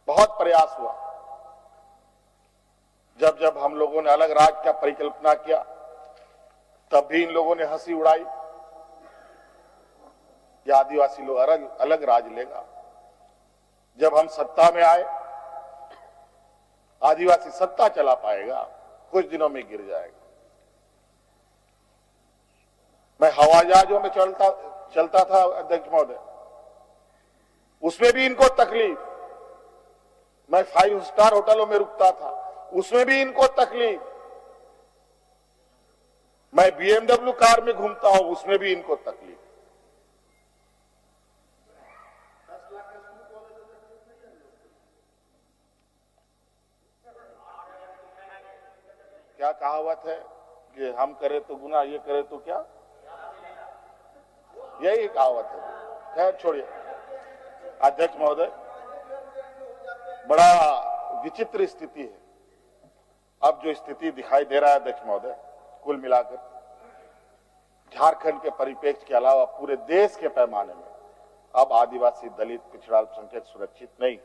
बहुत प्रयास हुआ। जब जब हम लोगों ने अलग राज्य का परिकल्पना किया तब भी इन लोगों ने हंसी उड़ाई कि आदिवासी लोग अलग राज्य लेगा। जब हम सत्ता में आए, आदिवासी सत्ता चला पाएगा, कुछ दिनों में गिर जाएगा। मैं हवाई जहाजों में चलता था अध्यक्ष महोदय, उसमें भी इनको तकलीफ। मैं 5 स्टार होटलों में रुकता था, उसमें भी इनको तकलीफ। मैं BMW कार में घूमता हूं, उसमें भी इनको तकलीफ। क्या कहावत है कि हम करें तो गुनाह, ये करे तो क्या, यही कहावत है। खैर छोड़िए अध्यक्ष महोदय, बड़ा विचित्र स्थिति है। अब जो स्थिति दिखाई दे रहा है अध्यक्ष महोदय, कुल मिलाकर झारखंड के परिप्रेक्ष्य के अलावा पूरे देश के पैमाने में अब आदिवासी, दलित, पिछड़ा अल्पसंख्यक सुरक्षित नहीं।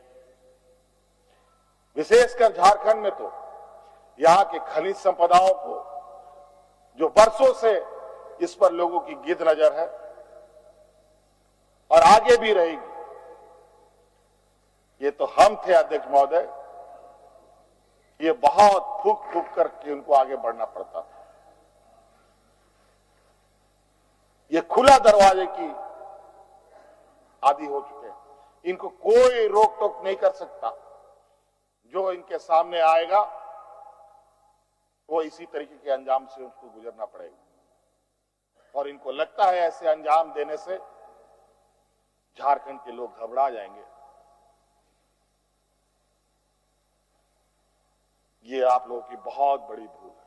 विशेषकर झारखंड में तो यहां के खनिज संपदाओं को, जो वर्षों से इस पर लोगों की गिद्ध नजर है और आगे भी रहेगी। ये तो हम थे अध्यक्ष महोदय, ये बहुत फूक फूक करके उनको आगे बढ़ना पड़ता था। ये खुला दरवाजे की आदी हो चुके हैं, इनको कोई रोक टोक नहीं कर सकता। जो इनके सामने आएगा वो इसी तरीके के अंजाम से उसको गुजरना पड़ेगा। और इनको लगता है ऐसे अंजाम देने से झारखंड के लोग घबरा जाएंगे। ये आप लोगों की बहुत बड़ी भूल है,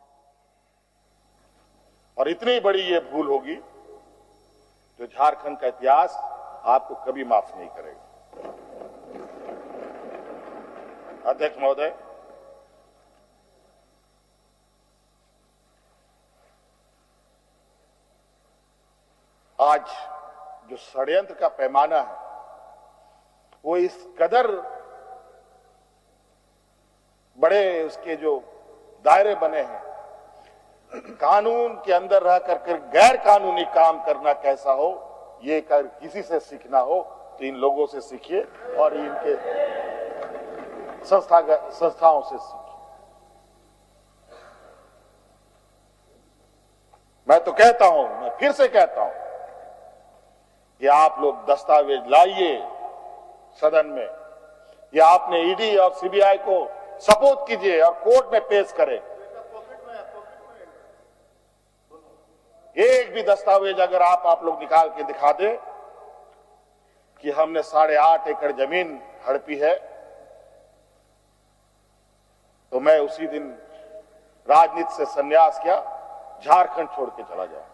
और इतनी बड़ी ये भूल होगी जो झारखंड का इतिहास आपको कभी माफ नहीं करेगा। अध्यक्ष महोदय, आज जो षड्यंत्र का पैमाना है वो इस कदर बड़े, उसके जो दायरे बने हैं, कानून के अंदर रह कर गैर कानूनी काम करना कैसा हो, ये कर किसी से सीखना हो तो इन लोगों से सीखिए और इनके संस्थाओं से सीखिए। मैं तो कहता हूं, मैं फिर से कहता हूं कि आप लोग दस्तावेज लाइए सदन में, या आपने ईडी और सीबीआई को सपोर्ट कीजिए और कोर्ट में पेश करें। एक भी दस्तावेज अगर आप लोग निकाल के दिखा दें कि हमने 8.5 एकड़ जमीन हड़पी है, तो मैं उसी दिन राजनीति से संन्यास किया, झारखंड छोड़ के चला जाऊं।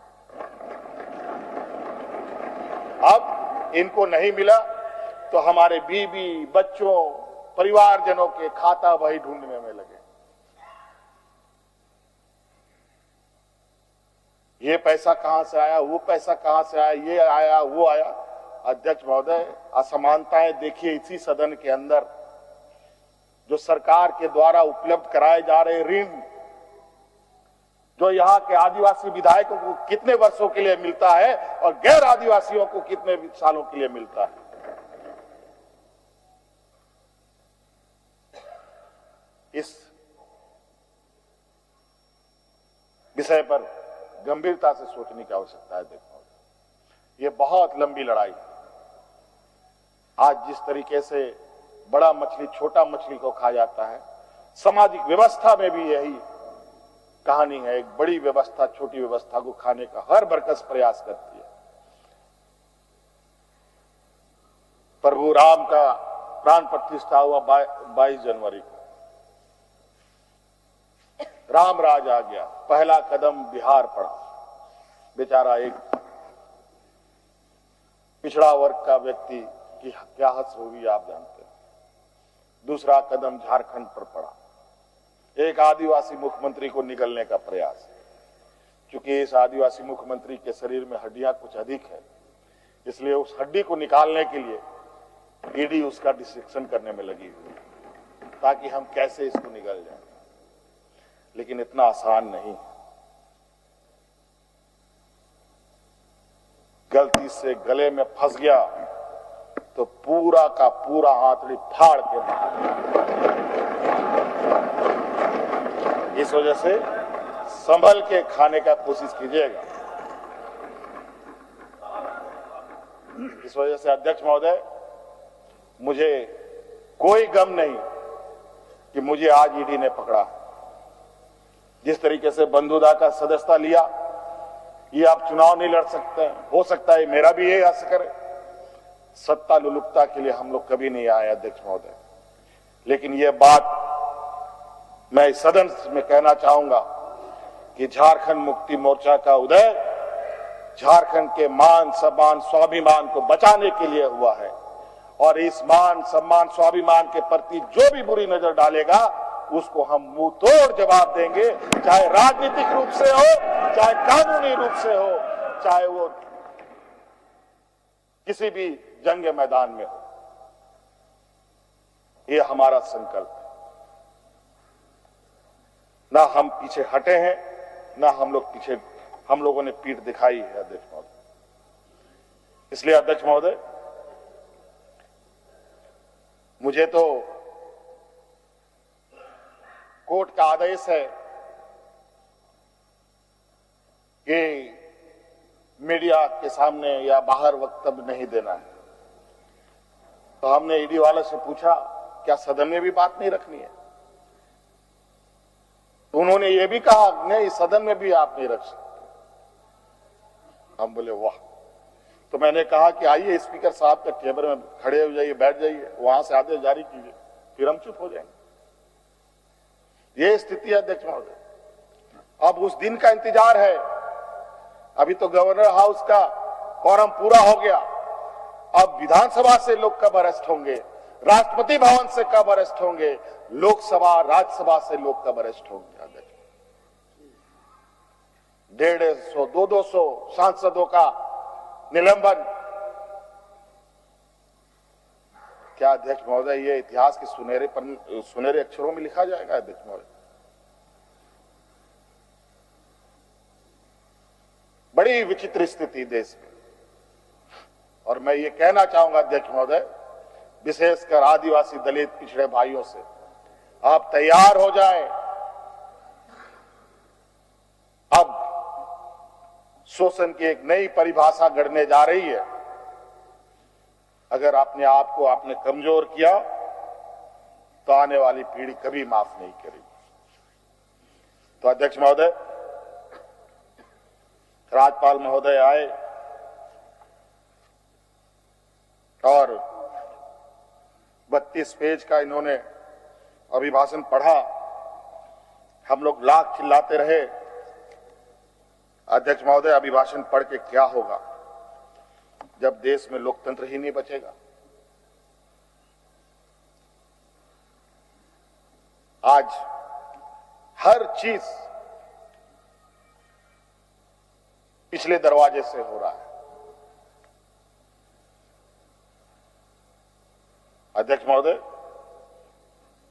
अब इनको नहीं मिला तो हमारे बीवी, बच्चों, परिवारजनों के खाता वही ढूंढने में लगे। ये पैसा कहां से आया, वो पैसा कहां से आया, ये आया, वो आया। अध्यक्ष महोदय, असमानताएं देखिए इसी सदन के अंदर। जो सरकार के द्वारा उपलब्ध कराए जा रहे ऋण, जो यहाँ के आदिवासी विधायकों को कितने वर्षों के लिए मिलता है और गैर आदिवासियों को कितने सालों के लिए मिलता है। इस विषय पर गंभीरता से सोचने की आवश्यकता है। देखो, ये बहुत लंबी लड़ाई है। आज जिस तरीके से बड़ा मछली छोटा मछली को खा जाता है, सामाजिक व्यवस्था में भी यही कहानी है। एक बड़ी व्यवस्था छोटी व्यवस्था को खाने का हर बरकस प्रयास करती है। प्रभु राम का प्राण प्रतिष्ठा हुआ 22 जनवरी को। राम राज आ गया, पहला कदम बिहार पड़ा। बेचारा एक पिछड़ा वर्ग का व्यक्ति की क्या हद होगी आप जानते हैं। दूसरा कदम झारखंड पर पड़ा, एक आदिवासी मुख्यमंत्री को निगलने का प्रयास। क्योंकि इस आदिवासी मुख्यमंत्री के शरीर में हड्डियां कुछ अधिक है, इसलिए उस हड्डी को निकालने के लिए ईडी उसका डिसेक्शन करने में लगी हुई है। ताकि हम कैसे इसको निगल जाएं, लेकिन इतना आसान नहीं। गलती से गले में फंस गया तो पूरा का पूरा आंतड़ी फाड़ के बाहर। इस वजह से संभल के खाने का कोशिश कीजिएगा। इस वजह से अध्यक्ष महोदय, मुझे कोई गम नहीं कि मुझे आज ईडी ने पकड़ा। जिस तरीके से बंधुदा का सदस्यता लिया, ये आप चुनाव नहीं लड़ सकते। हो सकता है मेरा भी यही आशा करे। सत्ता लुलुपता के लिए हम लोग कभी नहीं आए अध्यक्ष महोदय, लेकिन ये बात मैं इस सदन में कहना चाहूंगा कि झारखंड मुक्ति मोर्चा का उदय झारखंड के मान सम्मान स्वाभिमान को बचाने के लिए हुआ है, और इस मान सम्मान स्वाभिमान के प्रति जो भी बुरी नजर डालेगा उसको हम मुंह तोड़ जवाब देंगे, चाहे राजनीतिक रूप से हो, चाहे कानूनी रूप से हो, चाहे वो किसी भी जंग मैदान में हो। ये हमारा संकल्प है। ना हम पीछे हटे हैं, ना हम लोगों ने पीठ दिखाई है अध्यक्ष महोदय। इसलिए अध्यक्ष महोदय, मुझे तो कोर्ट का आदेश है कि मीडिया के सामने या बाहर वक्तव्य नहीं देना है। तो हमने ईडी वाले से पूछा, क्या सदन में भी बात नहीं रखनी है? तो उन्होंने ये भी कहा, नहीं सदन में भी आप नहीं रख सकते। हम बोले वाह। तो मैंने कहा कि आइए स्पीकर साहब के टेबल में खड़े हो जाइए, बैठ जाइए, वहां से आदेश जारी कीजिए, फिर हम चुप हो जाएंगे। ये स्थिति है अध्यक्ष महोदय। अब उस दिन का इंतजार है। अभी तो गवर्नर हाउस का quorum पूरा हो गया। अब विधानसभा से लोग कब अरेस्ट होंगे, राष्ट्रपति भवन से कब अरेस्ट होंगे, लोकसभा राज्यसभा से लोग कब अरेस्ट होंगे अध्यक्ष। 150 200 सांसदों का निलंबन। क्या अध्यक्ष महोदय ये इतिहास के सुनहरे अक्षरों में लिखा जाएगा अध्यक्ष महोदय? बड़ी विचित्र स्थिति देश में। और मैं ये कहना चाहूंगा अध्यक्ष महोदय, विशेषकर आदिवासी दलित पिछड़े भाइयों से, आप तैयार हो जाएं। अब शोषण की एक नई परिभाषा गढ़ने जा रही है। अगर आपने आपने कमजोर किया तो आने वाली पीढ़ी कभी माफ नहीं करेगी। तो अध्यक्ष महोदय, राज्यपाल महोदय आए और 32 पेज का इन्होंने अभिभाषण पढ़ा। हम लोग लाख चिल्लाते रहे। अध्यक्ष महोदय, अभिभाषण पढ़ के क्या होगा जब देश में लोकतंत्र ही नहीं बचेगा? आज हर चीज पिछले दरवाजे से हो रहा है। अध्यक्ष महोदय,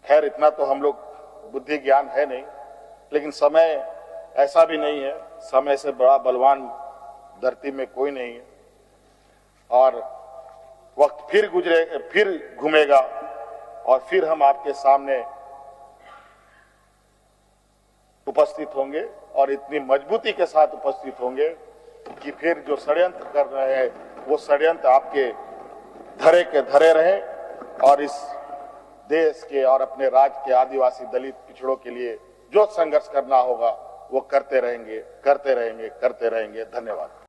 खैर इतना तो हम लोग बुद्धि ज्ञान है नहीं, लेकिन समय ऐसा भी नहीं है, समय से बड़ा बलवान धरती में कोई नहीं है। और वक्त फिर घूमेगा और फिर हम आपके सामने उपस्थित होंगे, और इतनी मजबूती के साथ उपस्थित होंगे कि फिर जो षड्यंत्र कर रहे हैं वो षड्यंत्र आपके धरे के धरे रहे, और इस देश के और अपने राज्य के आदिवासी दलित पिछड़ों के लिए जो संघर्ष करना होगा वो करते रहेंगे। धन्यवाद।